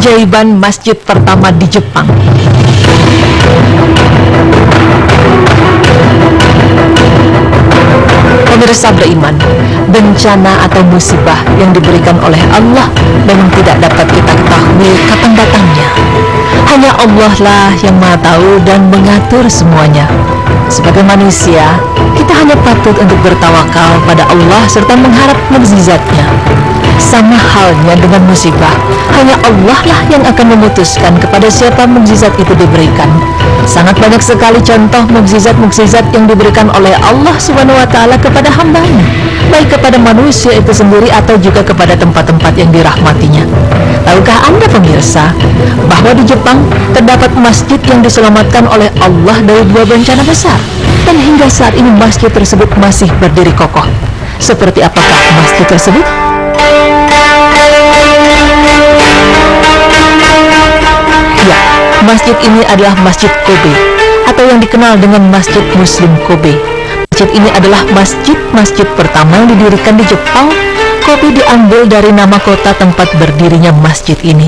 keajaiban masjid pertama di Jepang. Pemirsa beriman, bencana atau musibah yang diberikan oleh Allah memang tidak dapat kita ketahui kapan datangnya. Hanya Allah lah yang Maha tahu dan mengatur semuanya. Sebagai manusia, kita hanya patut untuk bertawakal pada Allah serta mengharap mukjizatnya. Sama halnya dengan musibah, hanya Allah lah yang akan memutuskan kepada siapa mukjizat itu diberikan. Sangat banyak sekali contoh mukjizat-mukjizat yang diberikan oleh Allah SWT kepada hambanya, baik kepada manusia itu sendiri atau juga kepada tempat-tempat yang dirahmatinya. Tahukah Anda pemirsa, bahwa di Jepang terdapat masjid yang diselamatkan oleh Allah dari 2 bencana besar, dan hingga saat ini masjid tersebut masih berdiri kokoh. Seperti apakah masjid tersebut? Ya, masjid ini adalah Masjid Kobe, atau yang dikenal dengan Masjid Muslim Kobe. Masjid ini adalah masjid pertama yang didirikan di Jepang. Kobe diambil dari nama kota tempat berdirinya masjid ini.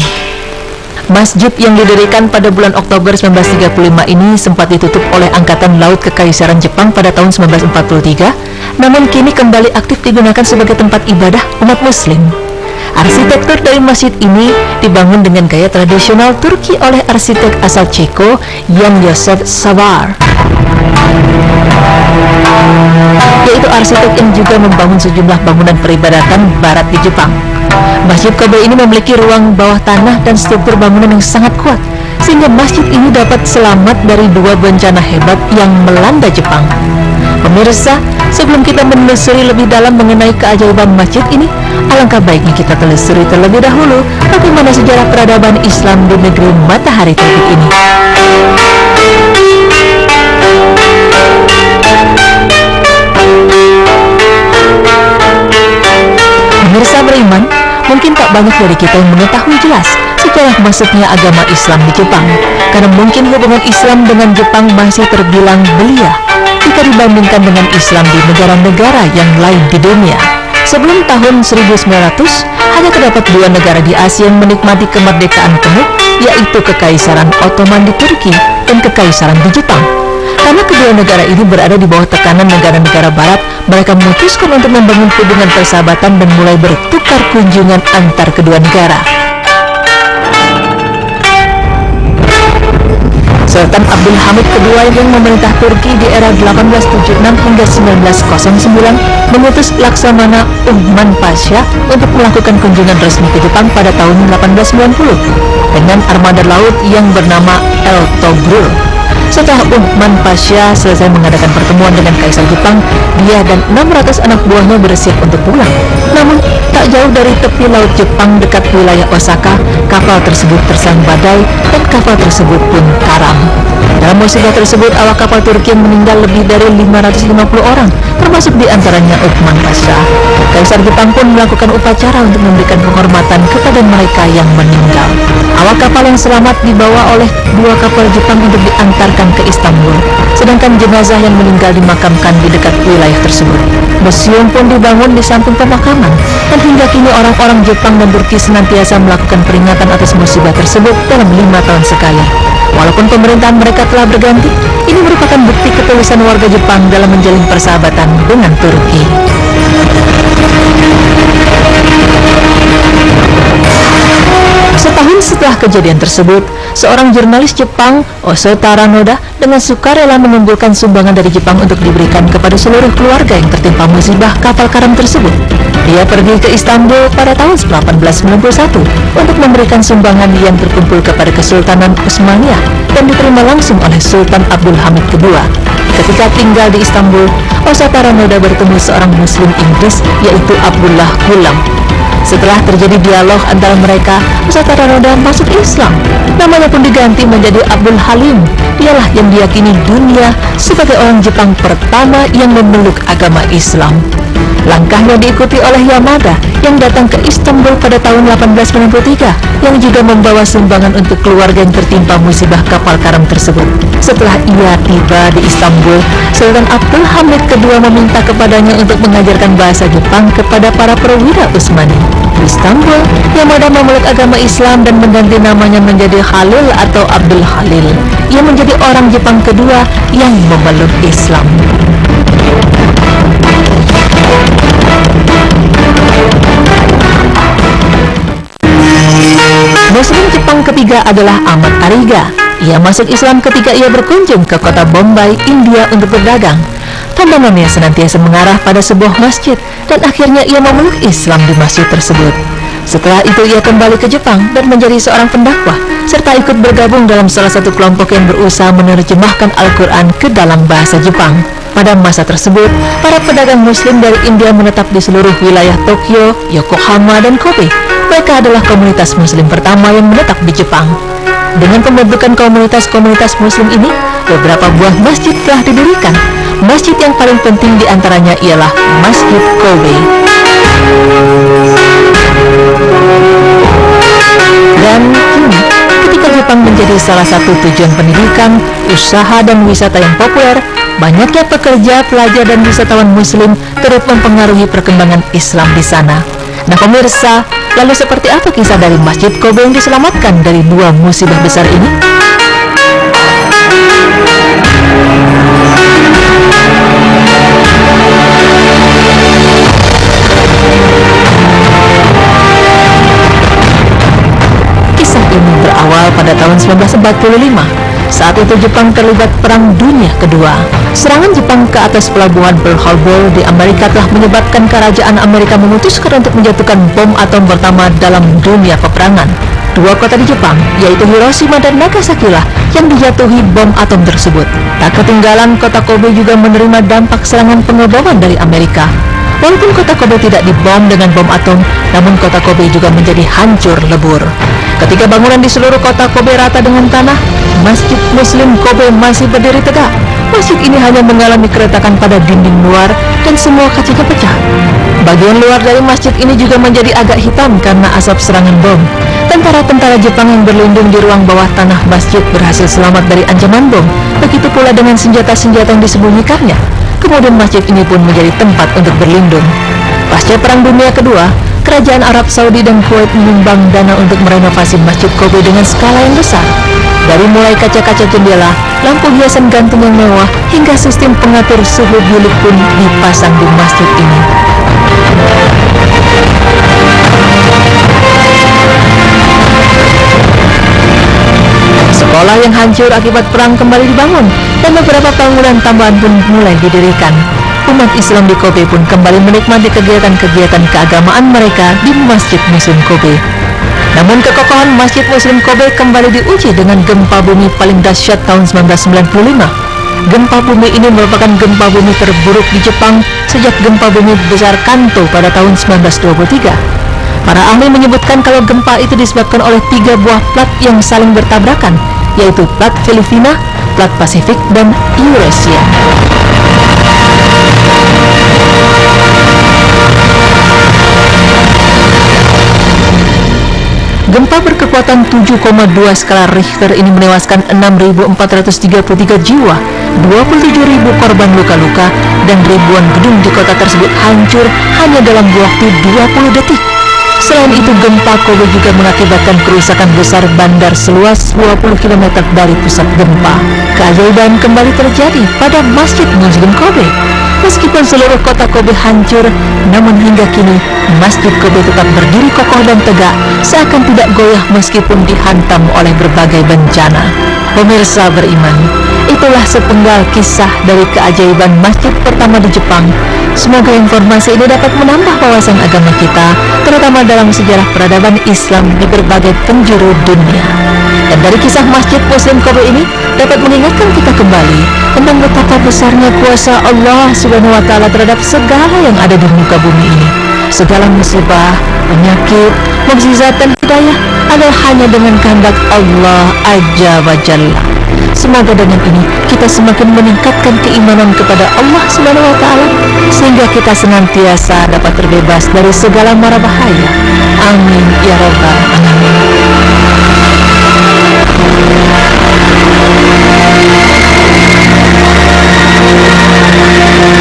Masjid yang didirikan pada bulan Oktober 1935 ini sempat ditutup oleh Angkatan Laut Kekaisaran Jepang pada tahun 1943, namun kini kembali aktif digunakan sebagai tempat ibadah umat muslim. Arsitektur dari masjid ini dibangun dengan gaya tradisional Turki oleh arsitek asal Ceko Jan Josef Savar, yaitu arsitek yang juga membangun sejumlah bangunan peribadatan barat di Jepang. Masjid Kobe ini memiliki ruang bawah tanah dan struktur bangunan yang sangat kuat, sehingga masjid ini dapat selamat dari 2 bencana hebat yang melanda Jepang. Pemirsa, sebelum kita menelusuri lebih dalam mengenai keajaiban masjid ini, alangkah baiknya kita telusuri terlebih dahulu bagaimana sejarah peradaban Islam di negeri matahari terbit ini. Pemirsa beriman, mungkin tak banyak dari kita yang mengetahui jelas sejarah masuknya agama Islam di Jepang, karena mungkin hubungan Islam dengan Jepang masih terbilang belia jika dibandingkan dengan Islam di negara-negara yang lain di dunia. Sebelum tahun 1900, hanya terdapat 2 negara di Asia yang menikmati kemerdekaan penuh, yaitu Kekaisaran Ottoman di Turki dan Kekaisaran di Jepang. Karena kedua negara ini berada di bawah tekanan negara-negara barat, mereka memutuskan untuk membangun hubungan persahabatan dan mulai bertukar kunjungan antar kedua negara. Sultan Abdul Hamid II yang memerintah Turki di era 1876 hingga 1909 mengutus Laksamana Uthman Pasha untuk melakukan kunjungan resmi ke Jepang pada tahun 1890 dengan armada laut yang bernama El Tobrul. Setelah Uthman Pasha selesai mengadakan pertemuan dengan Kaisar Jepang, dia dan 600 anak buahnya bersiap untuk pulang. Namun, tak jauh dari tepi laut Jepang dekat wilayah Osaka, kapal tersebut terserang badai dan kapal tersebut pun karam. Dalam musibah tersebut, awak kapal Turki meninggal lebih dari 550 orang, termasuk diantaranya Uthman Pasha. Kaisar Jepang pun melakukan upacara untuk memberikan penghormatan kepada mereka yang meninggal. Awak kapal yang selamat dibawa oleh 2 kapal Jepang untuk diantarkan ke Istanbul, sedangkan jenazah yang meninggal dimakamkan di dekat wilayah tersebut. Museum pun dibangun di samping pemakaman, dan hingga kini orang-orang Jepang dan Turki senantiasa melakukan peringatan atas musibah tersebut dalam 5 tahun sekali. Walaupun pemerintahan mereka telah berganti, ini merupakan bukti ketulusan warga Jepang dalam menjalin persahabatan dengan Turki. Setahun setelah kejadian tersebut, seorang jurnalis Jepang, Oso Taranoda, dengan sukarela mengumpulkan sumbangan dari Jepang untuk diberikan kepada seluruh keluarga yang tertimpa musibah kapal karam tersebut. Dia pergi ke Istanbul pada tahun 1891 untuk memberikan sumbangan yang terkumpul kepada Kesultanan Utsmaniyah dan diterima langsung oleh Sultan Abdul Hamid II. Ketika tinggal di Istanbul, Oso Taranoda bertemu seorang Muslim Inggris, yaitu Abdullah Ghulam. Setelah terjadi dialog antara mereka, Oso Taranoda masuk Islam. Namanya pun diganti menjadi Abdul Halim. Dialah yang diyakini dunia sebagai orang Jepang pertama yang memeluk agama Islam. Langkahnya diikuti oleh Yamada yang datang ke Istanbul pada tahun 1893, yang juga membawa sumbangan untuk keluarga yang tertimpa musibah kapal karam tersebut. Setelah ia tiba di Istanbul, Sultan Abdul Hamid II meminta kepadanya untuk mengajarkan bahasa Jepang kepada para perwira Utsmani. di Istanbul yang mudah memeluk agama Islam dan mengganti namanya menjadi Khalil atau Abdul Khalil. Ia menjadi orang Jepang kedua yang memeluk Islam. Muslim Jepang ketiga adalah Ahmad Ariga. Ia masuk Islam ketika ia berkunjung ke kota Bombay, India untuk berdagang. Pandangannya senantiasa mengarah pada sebuah masjid dan akhirnya ia memeluk Islam di masjid tersebut. Setelah itu ia kembali ke Jepang dan menjadi seorang pendakwah serta ikut bergabung dalam salah satu kelompok yang berusaha menerjemahkan Al-Quran ke dalam bahasa Jepang. Pada masa tersebut, para pedagang muslim dari India menetap di seluruh wilayah Tokyo, Yokohama, dan Kobe. Mereka adalah komunitas muslim pertama yang menetap di Jepang. Dengan pembentukan komunitas-komunitas muslim ini, beberapa buah masjid telah didirikan. Masjid yang paling penting diantaranya ialah Masjid Kobe. Dan kini, ketika Jepang menjadi salah satu tujuan pendidikan, usaha, dan wisata yang populer, banyaknya pekerja, pelajar, dan wisatawan muslim turut mempengaruhi perkembangan Islam di sana. Nah pemirsa, lalu seperti apa kisah dari Masjid Kobe yang diselamatkan dari dua musibah besar ini? Kisah ini berawal pada tahun 1945. Saat itu Jepang terlibat Perang Dunia Kedua. Serangan Jepang ke atas pelabuhan Pearl Harbor di Amerika telah menyebabkan kerajaan Amerika memutuskan untuk menjatuhkan bom atom pertama dalam dunia peperangan. Dua kota di Jepang, yaitu Hiroshima dan Nagasaki lah yang dijatuhi bom atom tersebut. Tak ketinggalan, kota Kobe juga menerima dampak serangan pengeboman dari Amerika. Walaupun kota Kobe tidak dibom dengan bom atom, namun kota Kobe juga menjadi hancur lebur. Ketika bangunan di seluruh kota Kobe rata dengan tanah, Masjid Muslim Kobe masih berdiri tegak. Masjid ini hanya mengalami keretakan pada dinding luar dan semua kacanya pecah. Bagian luar dari masjid ini juga menjadi agak hitam karena asap serangan bom. Tentara-tentara Jepang yang berlindung di ruang bawah tanah masjid berhasil selamat dari ancaman bom. Begitu pula dengan senjata-senjata yang disembunyikannya. Kemudian masjid ini pun menjadi tempat untuk berlindung. Pasca Perang Dunia Kedua, kerajaan Arab Saudi dan Kuwait menyumbang dana untuk merenovasi Masjid Kobe dengan skala yang besar. Dari mulai kaca-kaca jendela, lampu hiasan gantung yang mewah, hingga sistem pengatur suhu bilik pun dipasang di masjid ini. Sekolah yang hancur akibat perang kembali dibangun, dan beberapa bangunan tambahan pun mulai didirikan. Umat Islam di Kobe pun kembali menikmati kegiatan-kegiatan keagamaan mereka di Masjid Muslim Kobe. Namun kekokohan Masjid Muslim Kobe kembali diuji dengan gempa bumi paling dahsyat tahun 1995. Gempa bumi ini merupakan gempa bumi terburuk di Jepang sejak gempa bumi besar Kanto pada tahun 1923. Para ahli menyebutkan kalau gempa itu disebabkan oleh 3 buah plat yang saling bertabrakan, yaitu plat Filipina, plat Pasifik, dan Eurasia. Gempa berkekuatan 7,2 skala Richter ini menewaskan 6.433 jiwa, 27.000 korban luka-luka, dan ribuan gedung di kota tersebut hancur hanya dalam waktu 20 detik. Selain itu, gempa Kobe juga mengakibatkan kerusakan besar bandar seluas 20 km dari pusat gempa. Keajaiban kembali terjadi pada Masjid Muslim Kobe. Meskipun seluruh kota Kobe hancur, namun hingga kini Masjid Kobe tetap berdiri kokoh dan tegak, seakan tidak goyah meskipun dihantam oleh berbagai bencana. Pemirsa beriman, itulah sepenggal kisah dari keajaiban masjid pertama di Jepang. Semoga informasi ini dapat menambah wawasan agama kita, terutama dalam sejarah peradaban Islam di berbagai penjuru dunia. Dan dari kisah Masjid Muslim Kobe ini dapat mengingatkan kita kembali tentang betapa besarnya kuasa Allah Subhanahu wa Ta'ala terhadap segala yang ada di muka bumi ini. Segala musibah, penyakit, mukjizat, dan hidayah adalah hanya dengan kehendak Allah Azza wa Jalla. Semoga dengan ini kita semakin meningkatkan keimanan kepada Allah Subhanahu wa Ta'ala, sehingga kita senantiasa dapat terbebas dari segala mara bahaya. Amin ya rabbal alamin.